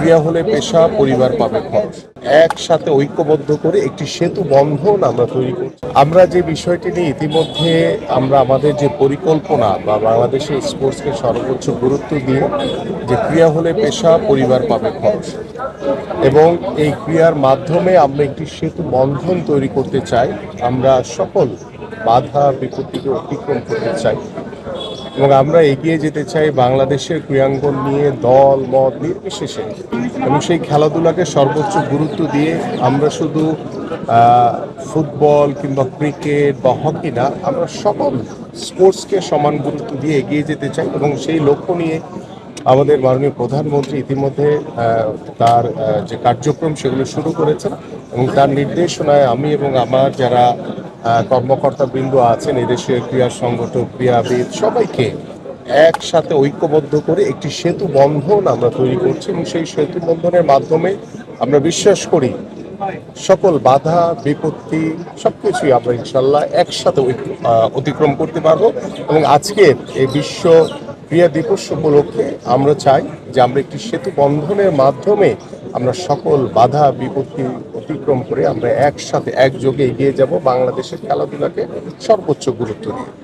ক্রিয়া হলে পেশা, পরিবার পাবে খরচ। একসাথে ঐক্যবদ্ধ করে একটি সেতু বন্ধন আমরা তৈরি করছি। আমরা যে বিষয়টি নিয়ে ইতিমধ্যে আমরা আমাদের যে পরিকল্পনা বা বাংলাদেশের স্পোর্টসকে সর্বোচ্চ গুরুত্ব দিয়ে যে ক্রিয়া হলে পেশা, পরিবার পাবে খরচ, এবং এই ক্রিয়ার মাধ্যমে আমরা একটি সেতু বন্ধন তৈরি করতে চাই। আমরা সকল বাধা বিপত্তিকে অতিক্রম করতে চাই এবং আমরা এগিয়ে যেতে চাই বাংলাদেশের ক্রীড়াঙ্গন নিয়ে দল মত নির্বিশেষে, এবং সেই খেলাধুলাকে সর্বোচ্চ গুরুত্ব দিয়ে আমরা শুধু ফুটবল কিংবা ক্রিকেট বা হকি না, আমরা সকল স্পোর্টসকে সমান গুরুত্ব দিয়ে এগিয়ে যেতে চাই। এবং সেই লক্ষ্য নিয়ে আমাদের মাননীয় প্রধানমন্ত্রী ইতিমধ্যে তার যে কার্যক্রম সেগুলো শুরু করেছেন, এবং তার নির্দেশনায় আমি এবং আমার যারা কর্মকর্তাবৃন্দ আছেন, এদেশের ক্রীড়া সংগঠক, ক্রীড়াবিদ সবাইকে একসাথে ঐক্যবদ্ধ করে একটি সেতু বন্ধন আমরা তৈরি করছি, এবং সেই সেতু বন্ধনের মাধ্যমে আমরা বিশ্বাস করি সকল বাধা বিপত্তি সবকিছুই আমরা ইনশাল্লাহ একসাথে অতিক্রম করতে পারবো। এবং আজকের এই বিশ্ব ক্রীড়া দিবস উপলক্ষে আমরা চাই যে আমরা একটি সেতু বন্ধনের মাধ্যমে আমরা সকল বাধা বিপত্তি অতিক্রম করে আমরা একসাথে একযোগে এগিয়ে যাব বাংলাদেশের খেলাধুলাকে সর্বোচ্চ গুরুত্ব দিয়ে।